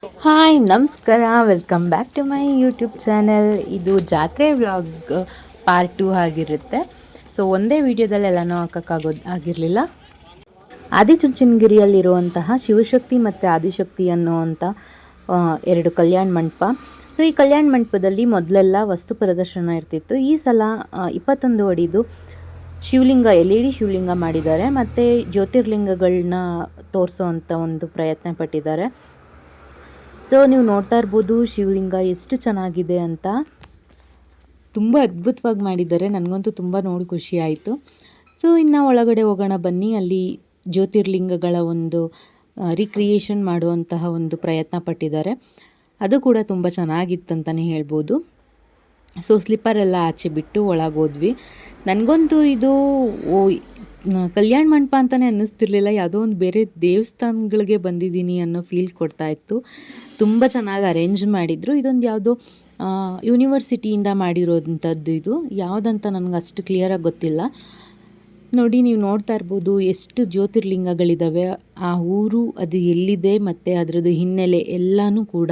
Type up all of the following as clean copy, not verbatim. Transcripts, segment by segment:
Hi ನಮಸ್ಕಾರ, welcome back to my YouTube channel. ಇದು ಜಾತ್ರೆ ವ್ಲಾಗ್ ಪಾರ್ಟ್ 2 ಆಗಿರುತ್ತೆ. ಸೊ ಒಂದೇ ವಿಡಿಯೋದಲ್ಲಿ ಎಲ್ಲನೂ ಆಗಿರಲಿಲ್ಲ. ಆದಿಚುಂಚನಗಿರಿಯಲ್ಲಿರುವಂತಹ ಶಿವಶಕ್ತಿ ಮತ್ತು ಆದಿಶಕ್ತಿ ಅನ್ನುವಂಥ ಎರಡು ಕಲ್ಯಾಣ ಮಂಟಪ. ಸೊ ಈ ಕಲ್ಯಾಣ ಮಂಟಪದಲ್ಲಿ ಮೊದಲೆಲ್ಲ ವಸ್ತು ಪ್ರದರ್ಶನ ಇರ್ತಿತ್ತು. ಈ ಸಲ 21 ಅಡಿದು ಶಿವಲಿಂಗ LED ಶಿವಲಿಂಗ ಮಾಡಿದ್ದಾರೆ ಮತ್ತು ಜ್ಯೋತಿರ್ಲಿಂಗಗಳನ್ನ ತೋರಿಸೋ ಅಂಥ ಒಂದು ಪ್ರಯತ್ನ ಪಟ್ಟಿದ್ದಾರೆ. ಸೊ ನೀವು ನೋಡ್ತಾ ಇರ್ಬೋದು ಶಿವಲಿಂಗ ಎಷ್ಟು ಚೆನ್ನಾಗಿದೆ ಅಂತ. ತುಂಬ ಅದ್ಭುತವಾಗಿ ಮಾಡಿದ್ದಾರೆ. ನನಗಂತೂ ತುಂಬ ನೋಡಿ ಖುಷಿ ಆಯಿತು. ಸೊ ಇನ್ನು ಒಳಗಡೆ ಹೋಗೋಣ ಬನ್ನಿ. ಅಲ್ಲಿ ಜ್ಯೋತಿರ್ಲಿಂಗಗಳ ಒಂದು ರಿಕ್ರಿಯೇಷನ್ ಮಾಡುವಂತಹ ಒಂದು ಪ್ರಯತ್ನ ಪಟ್ಟಿದ್ದಾರೆ. ಅದು ಕೂಡ ತುಂಬ ಚೆನ್ನಾಗಿತ್ತಂತಲೇ ಹೇಳ್ಬೋದು. ಸೊ ಸ್ಲಿಪ್ಪರೆಲ್ಲ ಆಚೆ ಬಿಟ್ಟು ಒಳಗೋದ್ವಿ. ನನಗಂತೂ ಇದು ಕಲ್ಯಾಣ ಮಂಟಪ ಅಂತಲೇ ಅನ್ನಿಸ್ತಿರ್ಲಿಲ್ಲ, ಯಾವುದೋ ಒಂದು ಬೇರೆ ದೇವಸ್ಥಾನಗಳಿಗೆ ಬಂದಿದ್ದೀನಿ ಅನ್ನೋ ಫೀಲ್ ಕೊಡ್ತಾಯಿತ್ತು. ತುಂಬ ಚೆನ್ನಾಗಿ ಅರೇಂಜ್ ಮಾಡಿದರು. ಇದೊಂದು ಯಾವುದೋ ಯೂನಿವರ್ಸಿಟಿಯಿಂದ ಮಾಡಿರೋಂಥದ್ದು. ಇದು ಯಾವುದಂತ ನನಗೆ ಅಷ್ಟು ಕ್ಲಿಯರಾಗಿ ಗೊತ್ತಿಲ್ಲ. ನೋಡಿ, ನೀವು ನೋಡ್ತಾ ಇರ್ಬೋದು ಎಷ್ಟು ಜ್ಯೋತಿರ್ಲಿಂಗಗಳಿದ್ದಾವೆ. ಆ ಊರು ಅದು ಎಲ್ಲಿದೆ ಮತ್ತು ಅದರದ್ದು ಹಿನ್ನೆಲೆ ಎಲ್ಲನೂ ಕೂಡ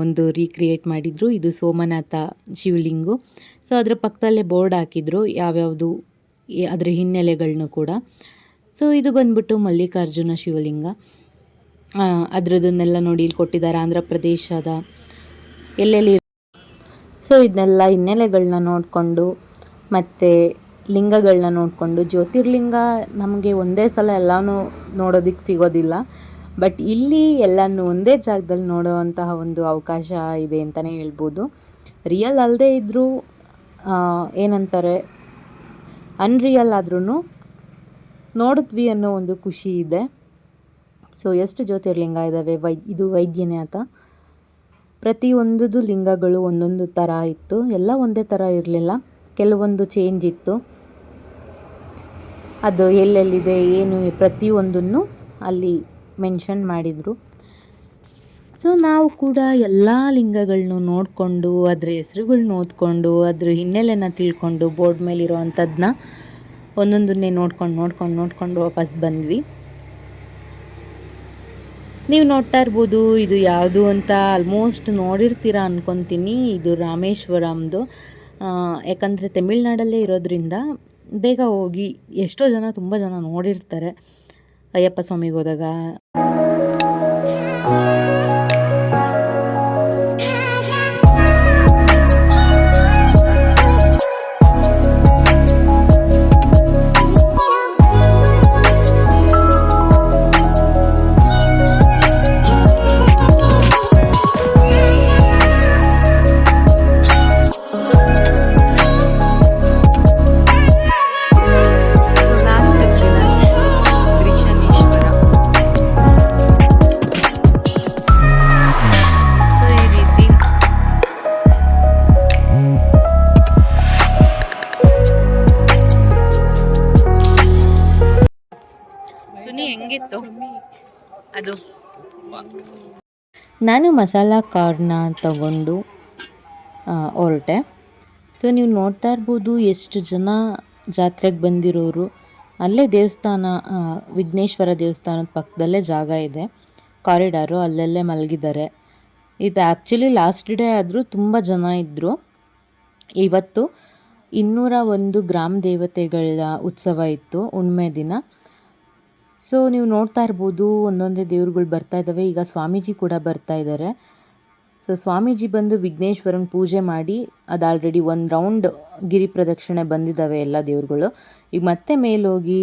ಒಂದು ರೀಕ್ರಿಯೇಟ್ ಮಾಡಿದರು. ಇದು ಸೋಮನಾಥ ಶಿವಲಿಂಗು. ಸೊ ಅದರ ಪಕ್ಕದಲ್ಲೇ ಬೋರ್ಡ್ ಹಾಕಿದ್ರು ಯಾವ್ಯಾವುದು ಅದರ ಹಿನ್ನೆಲೆಗಳನ್ನೂ ಕೂಡ. ಸೊ ಇದು ಬಂದ್ಬಿಟ್ಟು ಮಲ್ಲಿಕಾರ್ಜುನ ಶಿವಲಿಂಗ. ಅದರದನ್ನೆಲ್ಲ ನೋಡಿ ಇಲ್ಲಿ ಕೊಟ್ಟಿದ್ದಾರೆ, ಆಂಧ್ರ ಪ್ರದೇಶದ ಎಲ್ಲೆಲ್ಲಿ. ಸೊ ಇದನ್ನೆಲ್ಲ ಹಿನ್ನೆಲೆಗಳನ್ನ ನೋಡಿಕೊಂಡು ಮತ್ತು ಲಿಂಗಗಳನ್ನ ನೋಡಿಕೊಂಡು, ಜ್ಯೋತಿರ್ಲಿಂಗ ನಮಗೆ ಒಂದೇ ಸಲ ಎಲ್ಲನೂ ನೋಡೋದಕ್ಕೆ ಸಿಗೋದಿಲ್ಲ. ಬಟ್ ಇಲ್ಲಿ ಎಲ್ಲನೂ ಒಂದೇ ಜಾಗದಲ್ಲಿ ನೋಡೋವಂತಹ ಒಂದು ಅವಕಾಶ ಇದೆ ಅಂತಲೇ ಹೇಳ್ಬೋದು. ರಿಯಲ್ ಅಲ್ಲದೆ ಇದ್ದರೂ ಏನಂತಾರೆ, ಅನ್ರಿಯಲ್ ಆದ್ರೂ ನೋಡಿದ್ವಿ ಅನ್ನೋ ಒಂದು ಖುಷಿ ಇದೆ. ಸೊ ಎಷ್ಟು ಜ್ಯೋತಿರ್ಲಿಂಗ ಇದ್ದಾವೆ. ಇದು ವೈದ್ಯನಾಥ. ಪ್ರತಿಯೊಂದು ಲಿಂಗಗಳು ಒಂದೊಂದು ಥರ ಇತ್ತು. ಎಲ್ಲ ಒಂದೇ ಥರ ಇರಲಿಲ್ಲ, ಕೆಲವೊಂದು ಚೇಂಜ್ ಇತ್ತು. ಅದು ಎಲ್ಲೆಲ್ಲಿದೆ ಏನು ಪ್ರತಿಯೊಂದನ್ನು ಅಲ್ಲಿ ಮೆನ್ಷನ್ ಮಾಡಿದರು. ಸೊ ನಾವು ಕೂಡ ಎಲ್ಲ ಲಿಂಗಗಳನ್ನೂ ನೋಡಿಕೊಂಡು ಅದರ ಹೆಸ್ರುಗಳ್ನ ಓದ್ಕೊಂಡು ಅದ್ರ ಹಿನ್ನೆಲೆನ ತಿಳ್ಕೊಂಡು ಬೋರ್ಡ್ ಮೇಲಿರೋವಂಥದ್ದನ್ನ ಒಂದೊಂದನ್ನೇ ನೋಡ್ಕೊಂಡು ವಾಪಸ್ ಬಂದ್ವಿ. ನೀವು ನೋಡ್ತಾ ಇರ್ಬೋದು ಇದು ಯಾವುದು ಅಂತ ಆಲ್ಮೋಸ್ಟ್ ನೋಡಿರ್ತೀರ ಅಂದ್ಕೊತೀನಿ. ಇದು ರಾಮೇಶ್ವರಂದು. ಯಾಕಂದರೆ ತಮಿಳ್ನಾಡಲ್ಲೇ ಇರೋದ್ರಿಂದ ಬೇಗ ಹೋಗಿ ಎಷ್ಟೋ ಜನ ತುಂಬ ಜನ ನೋಡಿರ್ತಾರೆ ಅಯ್ಯಪ್ಪ ಸ್ವಾಮಿಗೆ ಹೋದಾಗ. ಹೆಂಗಿತ್ತು ಅದು? ನಾನು ಮಸಾಲ ಕಾರ್ನ ತಗೊಂಡು ಹೊರಟೆ. ಸೊ ನೀವು ನೋಡ್ತಾ ಇರ್ಬೋದು ಎಷ್ಟು ಜನ ಜಾತ್ರೆಗೆ ಬಂದಿರೋರು. ಅಲ್ಲೇ ದೇವಸ್ಥಾನ, ವಿಘ್ನೇಶ್ವರ ದೇವಸ್ಥಾನದ ಪಕ್ಕದಲ್ಲೇ ಜಾಗ ಇದೆ, ಕಾರಿಡಾರು, ಅಲ್ಲಲ್ಲೇ ಮಲಗಿದ್ದಾರೆ. ಇದು ಆ್ಯಕ್ಚುಲಿ ಲಾಸ್ಟ್ ಡೇ ಆದರೂ ತುಂಬ ಜನ ಇದ್ದರು. ಇವತ್ತು 201 ಗ್ರಾಮ ದೇವತೆಗಳ ಉತ್ಸವ ಇತ್ತು, ಹುಣ್ಮೆ ದಿನ. ಸೊ ನೀವು ನೋಡ್ತಾ ಇರ್ಬೋದು ಒಂದೊಂದೇ ದೇವ್ರುಗಳು ಬರ್ತಾ ಇದ್ದಾವೆ. ಈಗ ಸ್ವಾಮೀಜಿ ಕೂಡ ಬರ್ತಾ ಇದ್ದಾರೆ. ಸೊ ಸ್ವಾಮೀಜಿ ಬಂದು ವಿಘ್ನೇಶ್ವರಂಗೆ ಪೂಜೆ ಮಾಡಿ ಅದು ಆಲ್ರೆಡಿ ಒಂದು ರೌಂಡ್ ಗಿರಿ ಪ್ರದಕ್ಷಿಣೆ ಬಂದಿದ್ದಾವೆ ಎಲ್ಲ ದೇವ್ರುಗಳು. ಈಗ ಮತ್ತೆ ಮೇಲೋಗಿ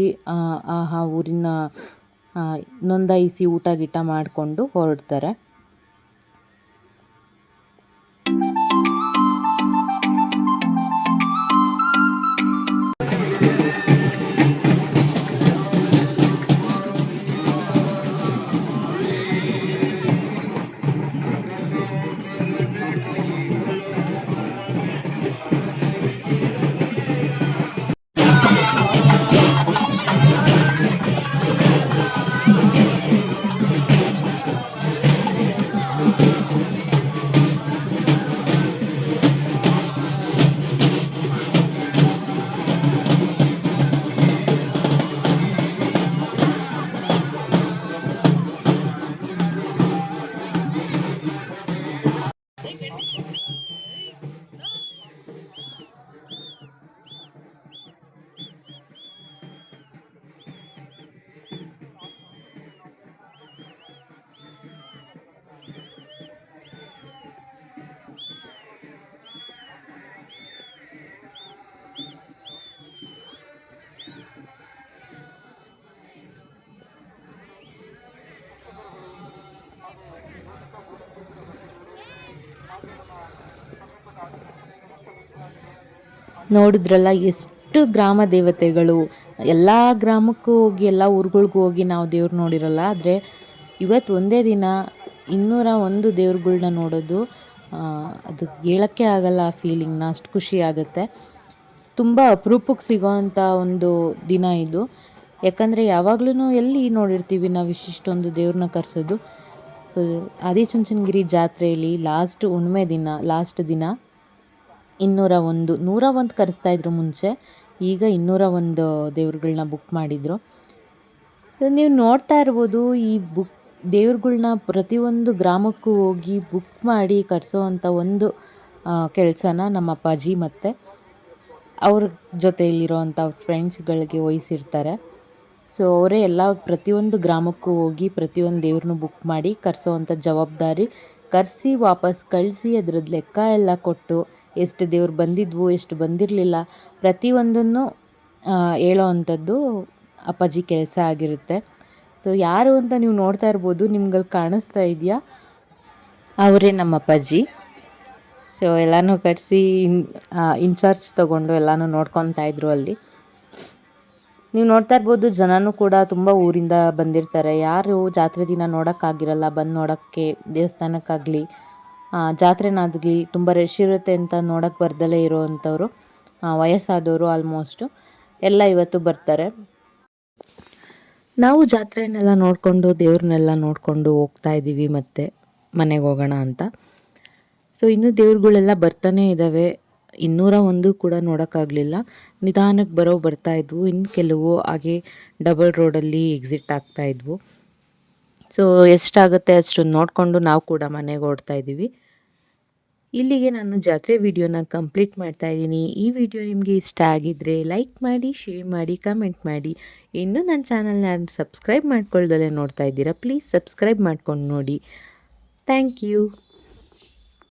ಆ ಊರಿನ ನೋಂದಾಯಿಸಿ ಊಟ ಗೀಟ ಮಾಡಿಕೊಂಡು ಹೊರಡ್ತಾರೆ. ನೋಡಿದ್ರಲ್ಲ ಎಷ್ಟು ಗ್ರಾಮ ದೇವತೆಗಳು, ಎಲ್ಲ ಗ್ರಾಮಕ್ಕೂ ಹೋಗಿ ಎಲ್ಲ ಊರುಗಳಿಗೂ ಹೋಗಿ ನಾವು ದೇವ್ರು ನೋಡಿರಲ್ಲ. ಆದರೆ ಇವತ್ತು ಒಂದೇ ದಿನ 201 ದೇವ್ರುಗಳ್ನ ನೋಡೋದು, ಅದು ಹೇಳೋಕ್ಕೆ ಆಗಲ್ಲ ಆ ಫೀಲಿಂಗ್ನ, ಅಷ್ಟು ಖುಷಿ ಆಗುತ್ತೆ. ತುಂಬ ಅಪರೂಪಕ್ಕೆ ಸಿಗೋವಂಥ ಒಂದು ದಿನ ಇದು. ಯಾಕಂದರೆ ಯಾವಾಗ್ಲೂ ಎಲ್ಲಿ ನೋಡಿರ್ತೀವಿ ನಾವು ಇಷ್ಟೊಂದು ದೇವ್ರನ್ನ ಕರೆಸೋದು. ಸೊ ಆದಿಚುಂಚನಗಿರಿ ಜಾತ್ರೆಯಲ್ಲಿ ಲಾಸ್ಟ್ ಹುಣ್ಣಿಮೆ ದಿನ, ಲಾಸ್ಟ್ ದಿನ 101 ಕರೆಸ್ತಾಯಿದ್ರು ಮುಂಚೆ, ಈಗ 201 ದೇವ್ರುಗಳ್ನ ಬುಕ್ ಮಾಡಿದರು. ನೀವು ನೋಡ್ತಾ ಇರ್ಬೋದು, ಈ ದೇವ್ರುಗಳ್ನ ಪ್ರತಿಯೊಂದು ಗ್ರಾಮಕ್ಕೂ ಹೋಗಿ ಬುಕ್ ಮಾಡಿ ಕರೆಸೋವಂಥ ಒಂದು ಕೆಲಸನ ನಮ್ಮ ಅಪ್ಪಾಜಿ ಮತ್ತು ಅವ್ರ ಜೊತೆಯಲ್ಲಿರೋವಂಥ ಫ್ರೆಂಡ್ಸ್ಗಳಿಗೆ ವಹಿಸಿರ್ತಾರೆ. ಸೊ ಅವರೇ ಎಲ್ಲ ಪ್ರತಿಯೊಂದು ಗ್ರಾಮಕ್ಕೂ ಹೋಗಿ ಪ್ರತಿಯೊಂದು ದೇವ್ರನ್ನೂ ಬುಕ್ ಮಾಡಿ ಕರೆಸೋವಂಥ ಜವಾಬ್ದಾರಿ, ಕರೆಸಿ ವಾಪಸ್ ಕಳಿಸಿ ಅದರದ್ದು ಲೆಕ್ಕ ಎಲ್ಲ ಕೊಟ್ಟು ಎಷ್ಟು ದೇವ್ರು ಬಂದಿದ್ವು ಎಷ್ಟು ಬಂದಿರಲಿಲ್ಲ ಪ್ರತಿಯೊಂದನ್ನು ಹೇಳೋ ಅಂಥದ್ದು ಅಪ್ಪಾಜಿ ಕೆಲಸ ಆಗಿರುತ್ತೆ. ಸೊ ಯಾರು ಅಂತ ನೀವು ನೋಡ್ತಾ ಇರ್ಬೋದು, ನಿಮ್ಗಲ್ಲಿ ಕಾಣಿಸ್ತಾ ಇದೆಯಾ, ಅವರೇ ನಮ್ಮ ಅಪ್ಪಾಜಿ. ಸೊ ಎಲ್ಲನೂ ಕಟ್ಟಿಸಿ ಇನ್ಚಾರ್ಜ್ ತೊಗೊಂಡು ಎಲ್ಲನೂ ನೋಡ್ಕೊತಾ ಇದ್ರು ಅಲ್ಲಿ. ನೀವು ನೋಡ್ತಾ ಇರ್ಬೋದು, ಜನನೂ ಕೂಡ ತುಂಬ ಊರಿಂದ ಬಂದಿರ್ತಾರೆ. ಯಾರು ಜಾತ್ರೆ ದಿನ ನೋಡೋಕ್ಕಾಗಿರಲ್ಲ, ಬಂದು ನೋಡೋಕ್ಕೆ ದೇವಸ್ಥಾನಕ್ಕಾಗಲಿ ಜಾತ್ರೆನಾಗಲಿ ತುಂಬ ರಶ್ ಇರುತ್ತೆ ಅಂತ ನೋಡೋಕ್ಕೆ ಬರ್ದಲೇ ಇರೋವಂಥವ್ರು, ವಯಸ್ಸಾದವರು ಆಲ್ಮೋಸ್ಟು ಎಲ್ಲ ಇವತ್ತು ಬರ್ತಾರೆ. ನಾವು ಜಾತ್ರೆಯನ್ನೆಲ್ಲ ನೋಡಿಕೊಂಡು ದೇವ್ರನ್ನೆಲ್ಲ ನೋಡಿಕೊಂಡು ಹೋಗ್ತಾ ಇದ್ದೀವಿ ಮತ್ತು ಮನೆಗೆ ಹೋಗೋಣ ಅಂತ. ಸೊ ಇನ್ನೂ ದೇವ್ರುಗಳೆಲ್ಲ ಬರ್ತಾನೇ ಇದ್ದಾವೆ. 201 ಕೂಡ ನೋಡೋಕ್ಕಾಗಲಿಲ್ಲ, ನಿಧಾನಕ್ಕೆ ಬರ್ತಾಯಿದ್ವು. ಇನ್ನು ಕೆಲವು ಹಾಗೆ ಡಬಲ್ ರೋಡಲ್ಲಿ ಎಕ್ಸಿಟ್ ಆಗ್ತಾಯಿದ್ವು. ಸೊ ಎಷ್ಟಾಗುತ್ತೆ ಅಷ್ಟು ನೋಡಿಕೊಂಡು ನಾವು ಕೂಡ ಮನೆಗೆ ಓಡ್ತಾ ಇದ್ದೀವಿ. ಇಲ್ಲಿಗೆ ನಾನು ಜಾತ್ರೆ ವಿಡಿಯೋನ ಕಂಪ್ಲೀಟ್ ಮಾಡ್ತಾ ಇದ್ದೀನಿ. ಈ ವಿಡಿಯೋ ನಿಮಗೆ ಇಷ್ಟ ಆಗಿದ್ದರೆ ಲೈಕ್ ಮಾಡಿ, ಶೇರ್ ಮಾಡಿ, ಕಮೆಂಟ್ ಮಾಡಿ. ಇನ್ನೂ ನನ್ನ ಚಾನಲ್ನ ಸಬ್ಸ್ಕ್ರೈಬ್ ಮಾಡ್ಕೊಳ್ದಲ್ಲೇ ನೋಡ್ತಾ ಇದ್ದೀರಾ, ಪ್ಲೀಸ್ ಸಬ್ಸ್ಕ್ರೈಬ್ ಮಾಡ್ಕೊಂಡು ನೋಡಿ. Thank you.